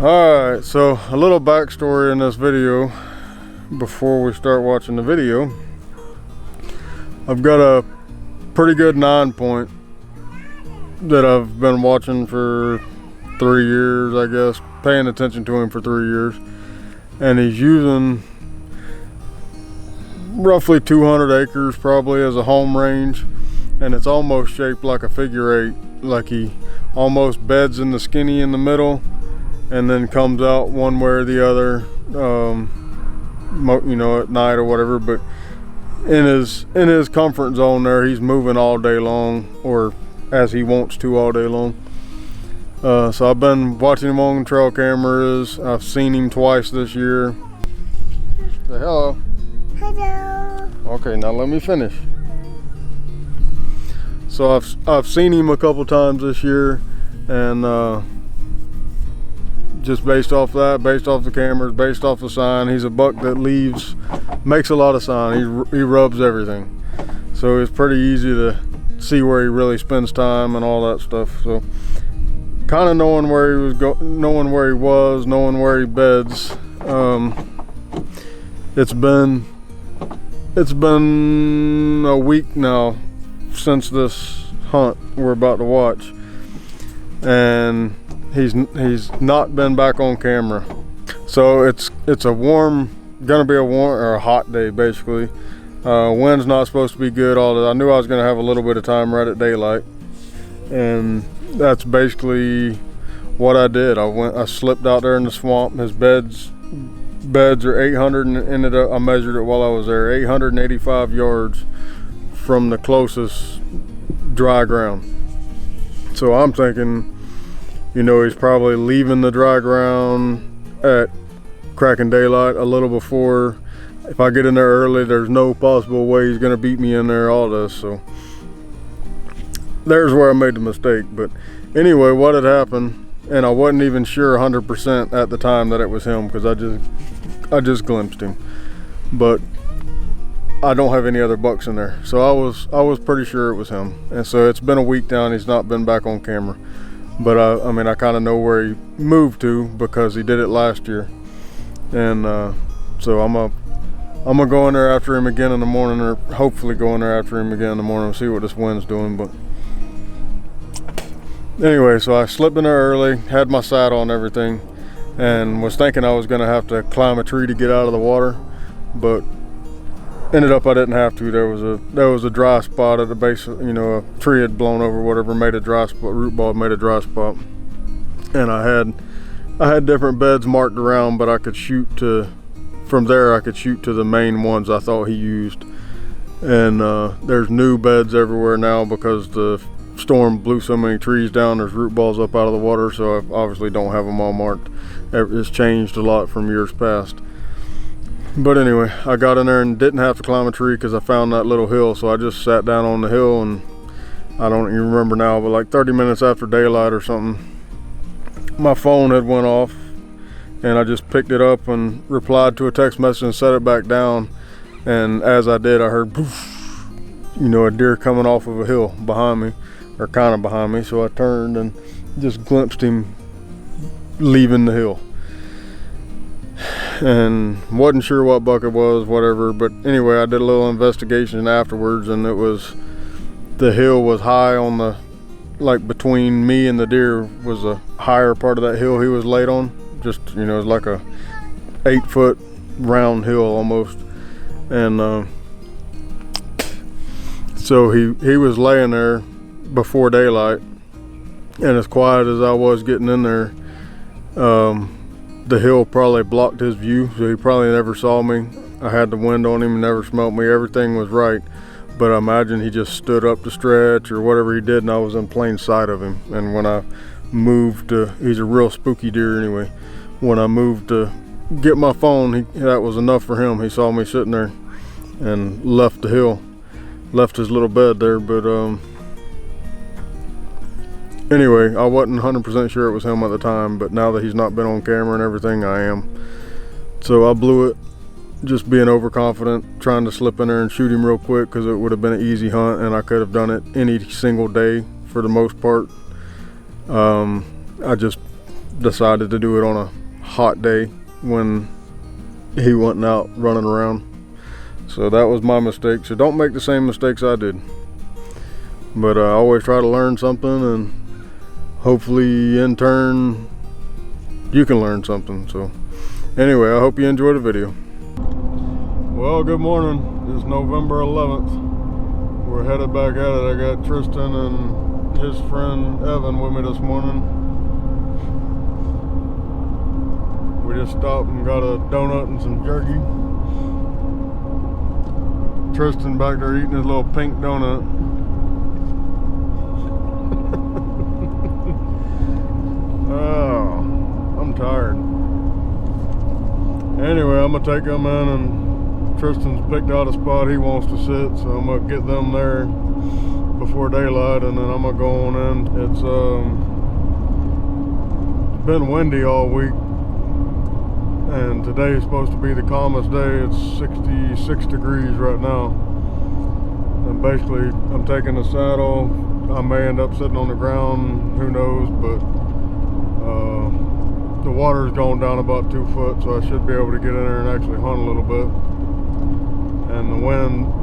Alright, so a little backstory in this video before we start watching the video. I've got a pretty good 9-point that I've been watching for 3 years, I guess, paying attention to him for 3 years. And he's using roughly 200 acres probably as a home range. And it's almost shaped like a figure 8, like he almost beds in the skinny in the middle and then comes out one way or the other, you know, at night or whatever. But in his comfort zone there, he's moving all day long, or as he wants to all day long. So I've been watching him on trail cameras. I've seen him twice this year. Say hello. Hello. Okay, now let me finish. So I've seen him a couple times this year, and just based off that, based off the cameras, based off the sign, he's a buck that makes a lot of sign. He rubs everything. So it's pretty easy to see where he really spends time and all that stuff. So kind of knowing where he was knowing where he was, knowing where he beds. It's been a week now since this hunt we're about to watch, and he's not been back on camera. So it's gonna be a warm or a hot day basically. Wind's not supposed to be good all day. I knew I was gonna have a little bit of time right at daylight, and that's basically what I did. I slipped out there in the swamp. His beds are 800, and I measured it while I was there, 885 yards from the closest dry ground. So I'm thinking, you know, he's probably leaving the dry ground at cracking daylight, a little before. If I get in there early, there's no possible way he's gonna beat me in there all this. So there's where I made the mistake. But anyway, what had happened, and I wasn't even sure 100% at the time that it was him, because I just glimpsed him, but I don't have any other bucks in there, so I was pretty sure it was him. And so it's been a week down. He's not been back on camera, but I mean, I kind of know where he moved to because he did it last year. And so I'm gonna go in there after him again in the morning, or hopefully go in there after him again in the morning and see what this wind's doing. But anyway, so I slipped in there early, had my saddle and everything, and was thinking I was gonna have to climb a tree to get out of the water, but ended up I didn't have to. There was a dry spot at the base, you know, a tree had blown over, whatever, made a dry spot, root ball made a dry spot. And I had different beds marked around, but I could shoot from there I could shoot to the main ones I thought he used. And there's new beds everywhere now because the storm blew so many trees down. There's root balls up out of the water, so I obviously don't have them all marked. It's changed a lot from years past. But anyway, I got in there and didn't have to climb a tree because I found that little hill. So I just sat down on the hill, and I don't even remember now, but like 30 minutes after daylight or something, my phone had went off, and I just picked it up and replied to a text message and set it back down. And as I did, I heard poof, you know, a deer coming off of a hill behind me, or kind of behind me. So I turned and just glimpsed him leaving the hill, and wasn't sure what buck it was, whatever. But anyway, I did a little investigation afterwards, and the hill was high on the, like between me and the deer was a higher part of that hill he was laid on. Just, you know, it's like a 8-foot round hill almost. And so he was laying there before daylight, and as quiet as I was getting in there, the hill probably blocked his view, so he probably never saw me. I had the wind on him, never smelt me, everything was right. But I imagine he just stood up to stretch or whatever he did, and I was in plain sight of him. And when I moved he's a real spooky deer anyway. When I moved to get my phone, that was enough for him. He saw me sitting there and left the hill, left his little bed there. But anyway, I wasn't 100% sure it was him at the time, but now that he's not been on camera and everything, I am. So I blew it, just being overconfident, trying to slip in there and shoot him real quick, because it would have been an easy hunt and I could have done it any single day for the most part. I just decided to do it on a hot day when he wasn't out running around. So that was my mistake. So don't make the same mistakes I did. But I always try to learn something, and hopefully in turn you can learn something. So anyway, I hope you enjoy the video. Well, good morning. It's November 11th. We're headed back at it. I got Tristan and his friend Evan with me this morning. We just stopped and got a donut and some jerky. Tristan back there eating his little pink donut. Oh, I'm tired. Anyway, I'm gonna take them in, and Tristan's picked out a spot he wants to sit, so I'm gonna get them there before daylight, and then I'm gonna go on in. It's been windy all week, and today is supposed to be the calmest day. It's 66 degrees right now, and basically I'm taking the saddle. I may end up sitting on the ground, who knows, but the water's gone down about 2 foot, so I should be able to get in there and actually hunt a little bit. And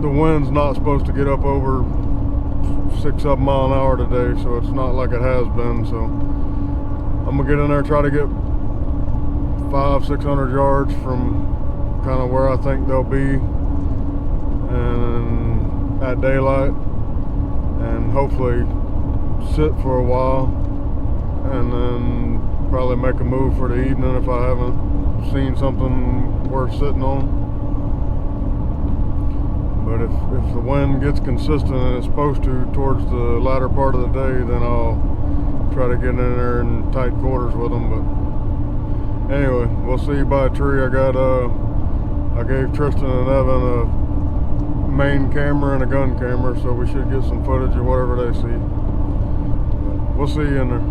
the wind's not supposed to get up over 6-7 miles an hour today, so it's not like it has been. So I'm gonna get in there, try to get 500-600 yards from kind of where I think they'll be, and at daylight, and hopefully sit for a while, and then probably make a move for the evening if I haven't seen something worth sitting on. But if the wind gets consistent and it's supposed to towards the latter part of the day, then I'll try to get in there in tight quarters with them. But anyway, we'll see you by a tree. I gave Tristan and Evan a main camera and a gun camera, so we should get some footage of whatever they see. But we'll see you in there.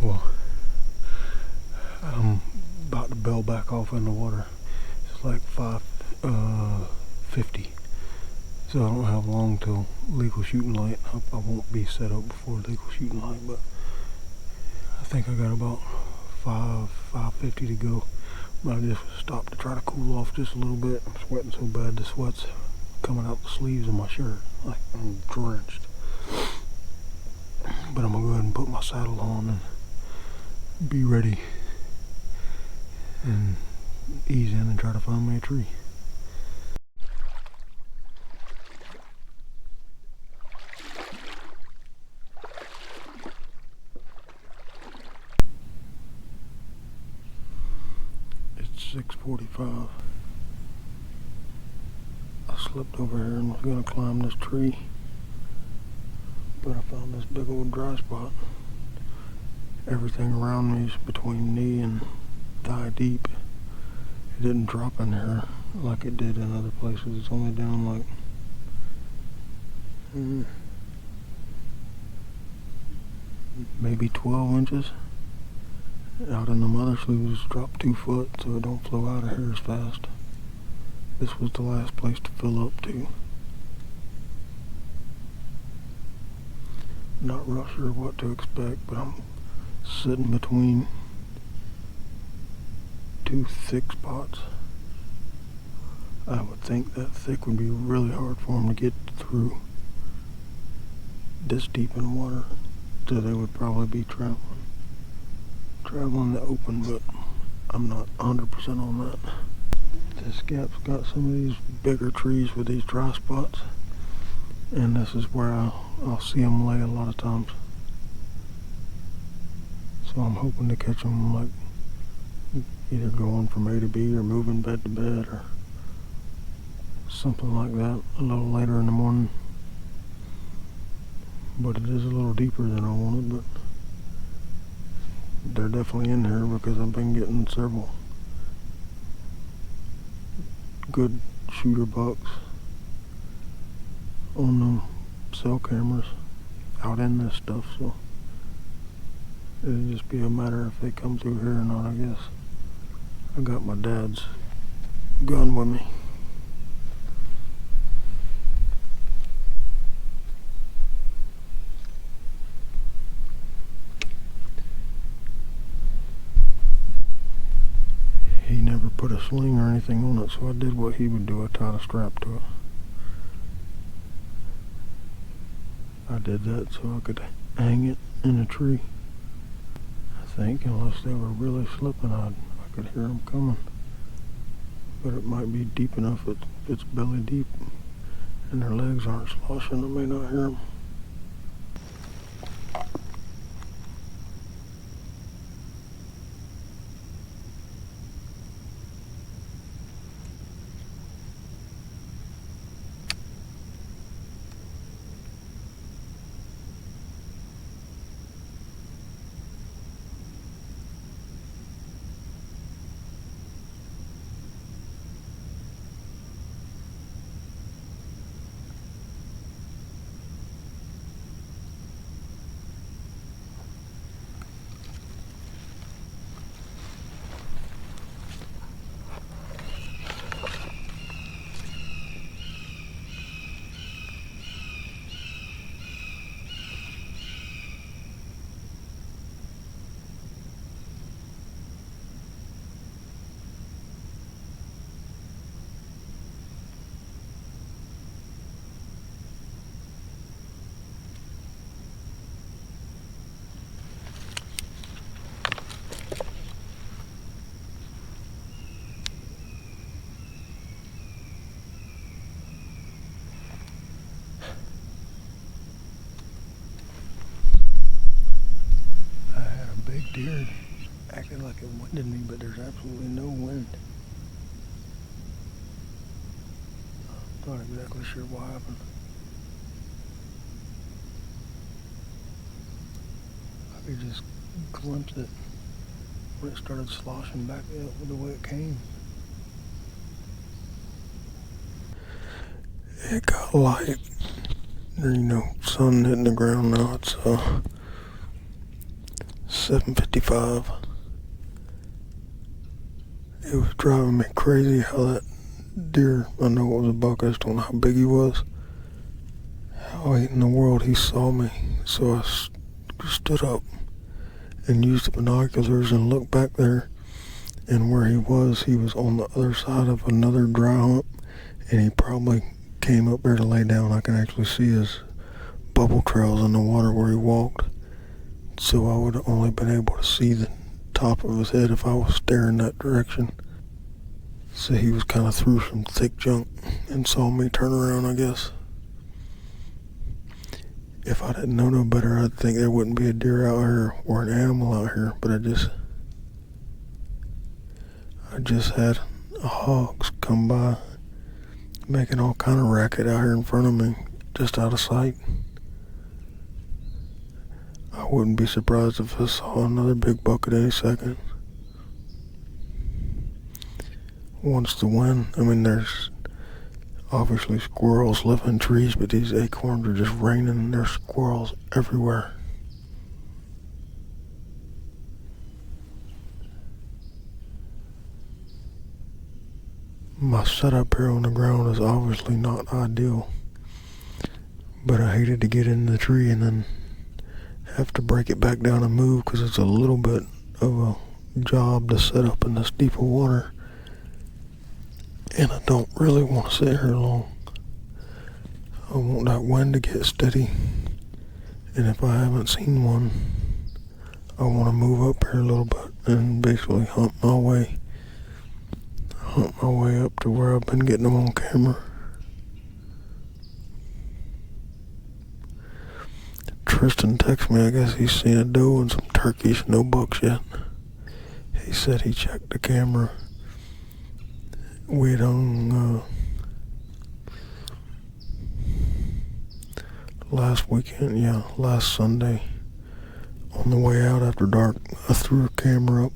Well, I'm about to bail back off in the water. It's like 5:50, so I don't have long till legal shooting light. I won't be set up before legal shooting light, but I think I got about 5:50 to go. But I just stopped to try to cool off just a little bit. I'm sweating so bad, the sweat's coming out the sleeves of my shirt. Like I'm drenched. But I'm gonna go ahead and put my saddle on and be ready and ease in and try to find me a tree. It's 6:45. I slipped over here and was gonna climb this tree, but I found this big old dry spot. Everything around me is between knee and thigh deep. It didn't drop in here like it did in other places. It's only down like maybe 12 inches. Out in the mother sloughs dropped 2 foot, so it don't flow out of here as fast. This was the last place to fill up to. Not real sure what to expect, but I'm sitting between 2 thick spots. I would think that thick would be really hard for them to get through this deep in water, so they would probably be traveling the open, but I'm not 100% on that. This gap's got some of these bigger trees with these dry spots, and this is where I'll see them lay a lot of times. So I'm hoping to catch them like either going from A to B or moving bed to bed or something like that a little later in the morning. but it is a little deeper than I wanted, but they're definitely in here because I've been getting several good shooter bucks on the cell cameras out in this stuff, so it'll just be a matter if they come through here or not, I guess. I got my dad's gun with me. He never put a sling or anything on it, so I did what he would do. I tied a strap to it. I did that so I could hang it in a tree. I think, unless they were really slipping, I could hear them coming. But it might be deep enough if it's belly deep and their legs aren't sloshing, I may not hear them. Deer acted like it winded me, but there's absolutely no wind. I'm not exactly sure what happened. I could just glimpse it when it started sloshing back up with the way it came. It got light. Sun hitting the ground now. It's 7:55. It was driving me crazy how that deer, I know it was a buck, I just don't know how big he was, how in the world he saw me. So I stood up and used the binoculars and looked back there, and where he was on the other side of another dry hump, and he probably came up there to lay down. I can actually see his bubble trails in the water where he walked. So I would have only been able to see the top of his head if I was staring that direction. So he was kind of through some thick junk and saw me turn around, I guess. If I didn't know no better, I'd think there wouldn't be a deer out here or an animal out here, but I just had hogs come by making all kind of racket out here in front of me, just out of sight. I wouldn't be surprised if I saw another big buck at any second. Once the wind, there's obviously squirrels live in trees, but these acorns are just raining and there's squirrels everywhere. My setup here on the ground is obviously not ideal, but I hated to get in the tree and then have to break it back down and move, because it's a little bit of a job to set up in this deep of water, and I don't really want to sit here long. I want that wind to get steady, and if I haven't seen one, I want to move up here a little bit and basically hump my way up to where I've been getting them on camera. Tristan texted me, I guess he's seen a doe and some turkeys, no bucks yet. He said he checked the camera. We'd hung last weekend, last Sunday, on the way out after dark, I threw a camera up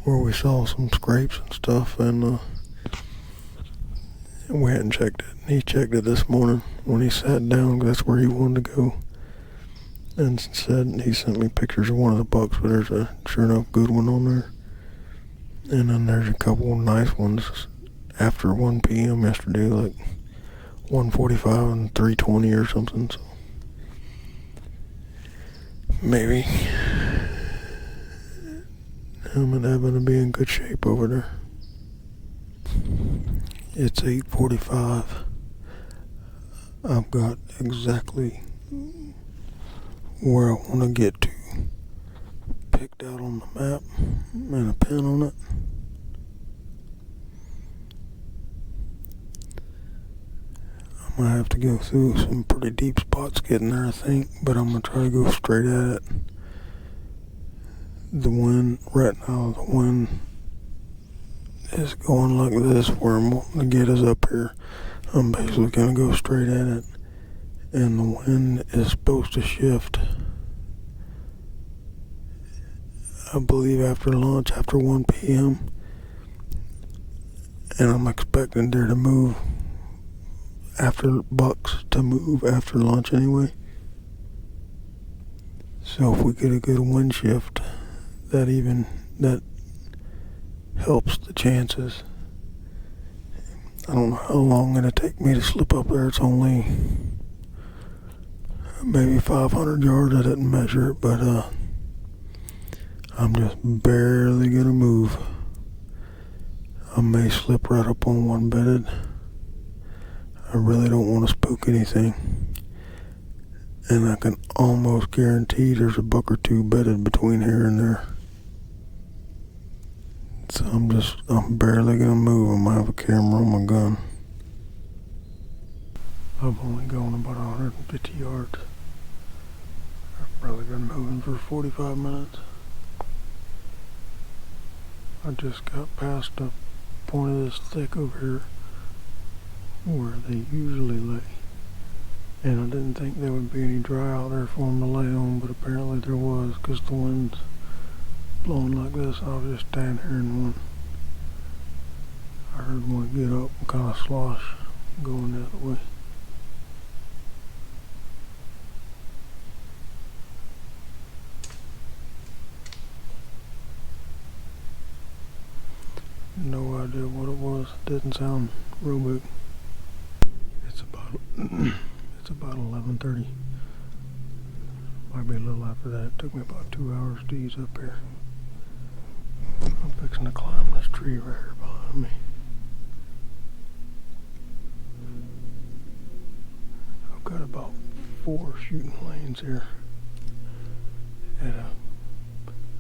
where we saw some scrapes and stuff, and we hadn't checked it. He checked it this morning when he sat down, 'cause that's where he wanted to go. And he sent me pictures of one of the bucks, but there's a sure enough good one on there. And then there's a couple of nice ones after 1 p.m. yesterday, like 1:45 and 3:20 or something. So maybe him and Evan will be in good shape over there. It's 8:45. I've got exactly where I want to get to picked out on the map and a pen on it. I'm gonna have to go through some pretty deep spots getting there, I think, but I'm gonna try to go straight at it. The wind is going like this, where I'm wanting to get us up here. I'm basically gonna go straight at it, and the wind is supposed to shift, I believe, after lunch, after 1 p.m. And I'm expecting there to move after bucks to move after lunch anyway. So if we get a good wind shift, that helps the chances. I don't know how long it'll take me to slip up there. It's only maybe 500 yards. I didn't measure it, but I'm just barely gonna move. I may slip right up on one bedded. I really don't want to spook anything, and I can almost guarantee there's a buck or two bedded between here and there. So I'm barely gonna move. I'm gonna have a camera on my gun. I've only gone about 150 yards. I've probably been moving for 45 minutes. I just got past the point of this thick over here where they usually lay, and I didn't think there would be any dry out there for them to lay on, but apparently there was, because the wind's blowing like this. I was just standing here in one. I heard one get up and kind of slosh going the other way. No idea what it was. Didn't sound real big. It's about 11:30. Might be a little after that. It took me about 2 hours to ease up here. I'm fixing to climb this tree right here behind me. I've got about 4 shooting lanes here at a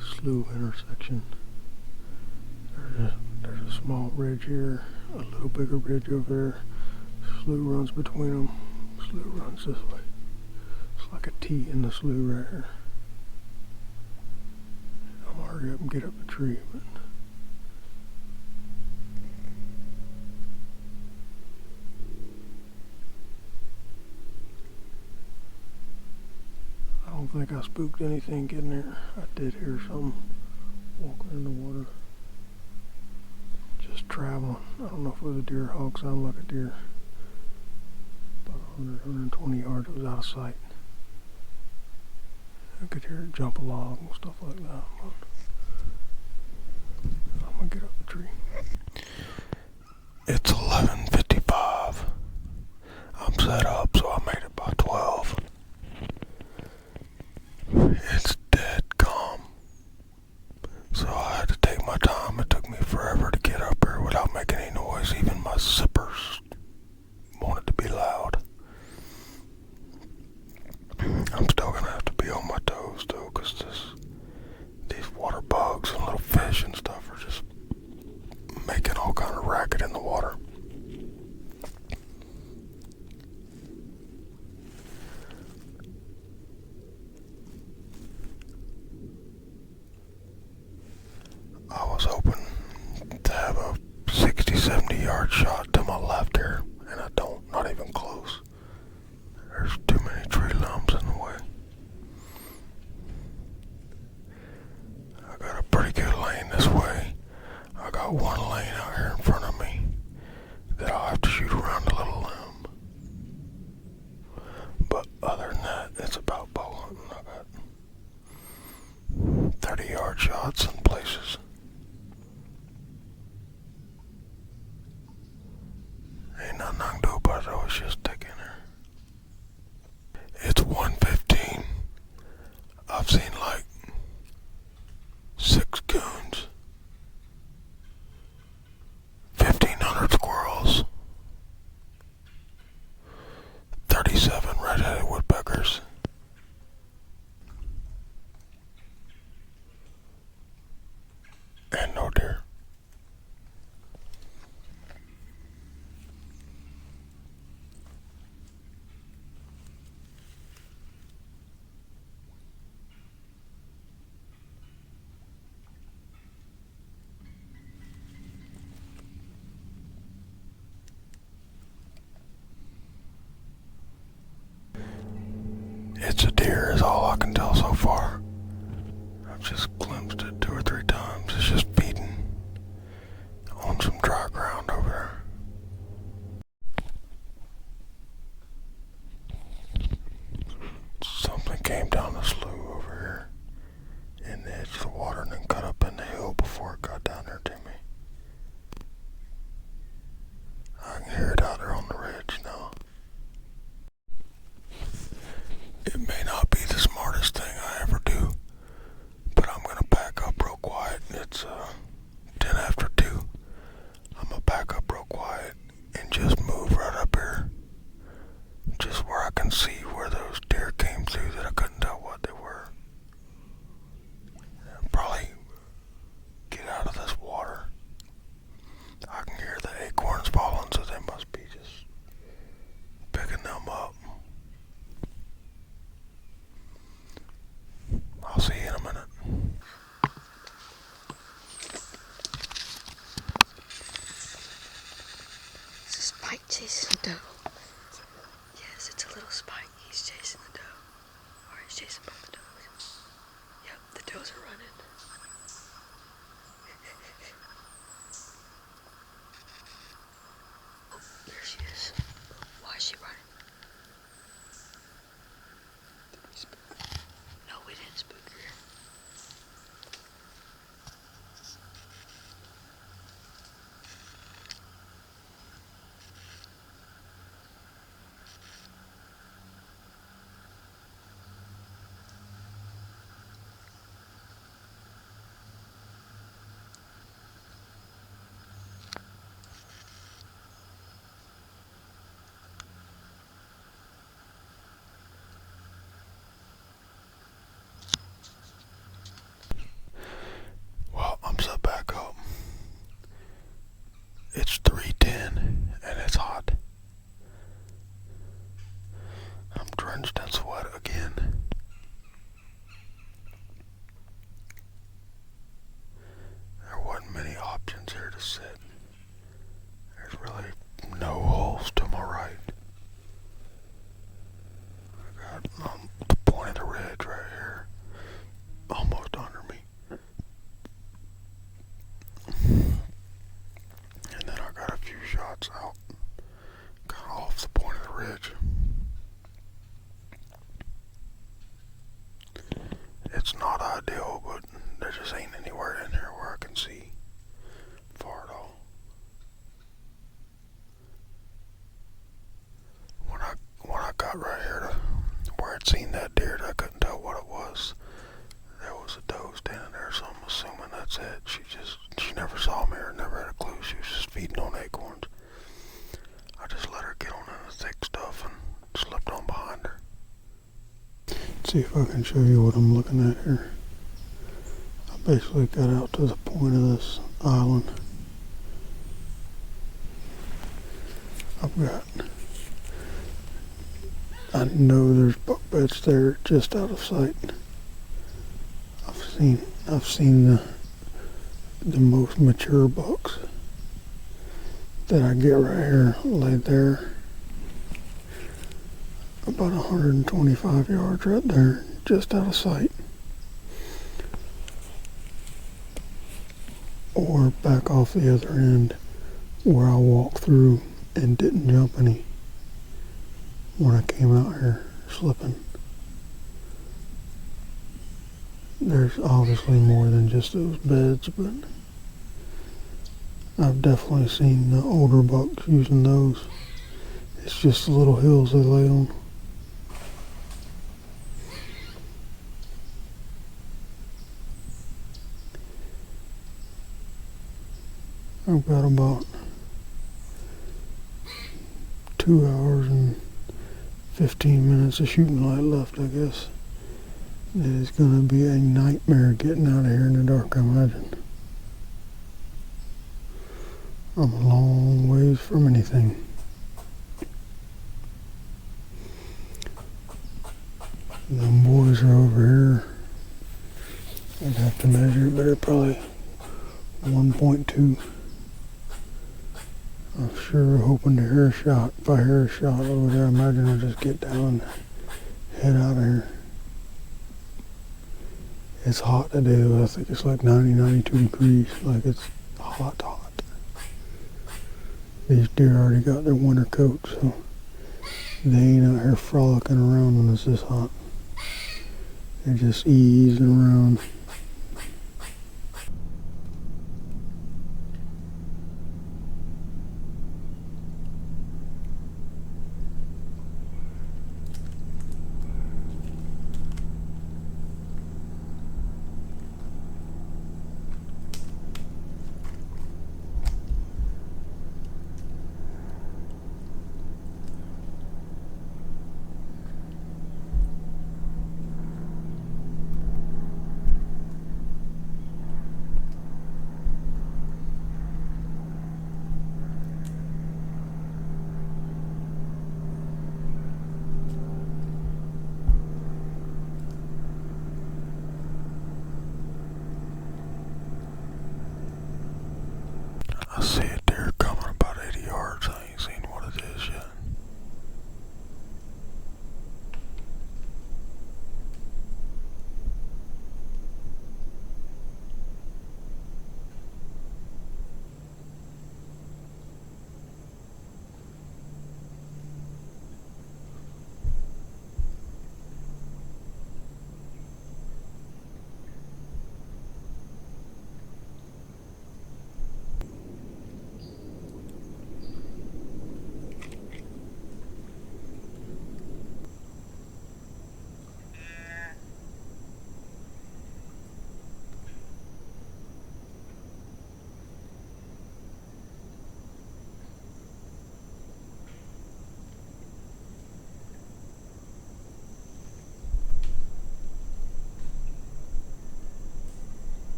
slough intersection. There's a small ridge here, a little bigger ridge over there. Slough runs between them. Slough runs this way. It's like a T in the slough right here. I'm gonna hurry up and get up the tree, but I don't think I spooked anything getting there. I did hear something walking in the water. Just traveling. I don't know if it was a deer hawk. Sounded like a deer. About 100, 120 yards. It was out of sight. I could hear it jump a log and stuff like that. But I'm gonna get up the tree. It's 11:55. I'm set up, so I made it by 12. It's dead calm. So I had to take my time. It took me forever to get up here without making any noise. Even my zippers wanted to be loud. I'm still gonna have to be on my toes though, because these water bugs and little fish and stuff are just making all kind of racket in the water. got one lane out here in front of me that I'll have to shoot around a little limb. But other than that, it's about bow hunting. I got 30-yard shots in places. Ain't nothing I can do about it, it's just taking her. It's 1:15. I've seen like 6 coons, 1,500 squirrels, 37 red-headed woodpeckers, and no deer. It's a deer is all I can tell so far. I've just glimpsed it 2 or 3 times. It's just feeding on some dry ground over there. Something came down the slough over here in the edge of the water and then cut up in the hill before it got down there to me. I can hear it out there on the ridge now. It may not be the smartest thing I ever do, but I'm gonna back up real quiet. It's 10 after 2. I'm gonna back up real quiet and just move right up here, just where I can see where those deer came through that I couldn't tell what they were. And probably get out of this water. I can hear the acorns falling, so they must be just picking them up. I'll see you in a minute. It's a spike chasing a doe. Yes, it's a little spike. He's chasing the doe. Or he's chasing both the does. Yep, the does are running. Oh, there she is. Why is she running? Did we spook her? No, we didn't spook her. Well, I'm set back up. It's 3:10 and it's hot. I'm drenched in sweat again. There wasn't many options here to sit. There's really no holes to my right. I got the point of the ridge right here, almost under me. And then I got a few shots out, kind of off the point of the ridge. It's not ideal, but there just ain't anywhere in here where I can see far at all. When I got right here to where I'd seen that deer, I couldn't tell what it was. There was a doe standing there, so I'm assuming that's it. She never saw me or never had a clue. She was just feeding on acorns. I just let her get on in the thick stuff and slipped on behind her. Let's see if I can show you what I'm looking at here. I basically got out to the point of this island. I know there's buck beds there just out of sight. I've seen the most mature bucks that I get right here laid there about 125 yards right there, just out of sight. or back off the other end where I walked through and didn't jump any when I came out here slipping. There's obviously more than just those beds, but I've definitely seen the older bucks using those. It's just the little hills they lay on. I've got about 2 hours and 15 minutes of shooting light left, I guess. It is going to be a nightmare getting out of here in the dark, I imagine. I'm a long ways from anything. Them boys are over here. I'd have to measure it, but they're probably 1.2. I'm sure hoping to hear a shot. If I hear a shot over there, I imagine I'll just get down and head out of here. It's hot today though. I think it's like 90, 92 degrees. Like it's hot, hot. These deer already got their winter coats, so they ain't out here frolicking around when it's this hot. They're just easing around. I see a deer coming about 80 yards. I ain't seen what it is yet.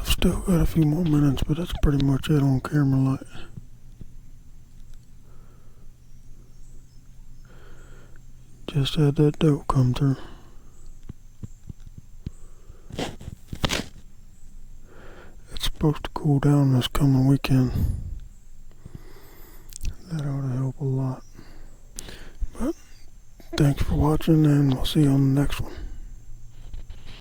Still got a few more minutes, but that's pretty much it on camera light. Just had that doe come through. It's supposed to cool down this coming weekend. That ought to help a lot. But thanks for watching, and we'll see you on the next one.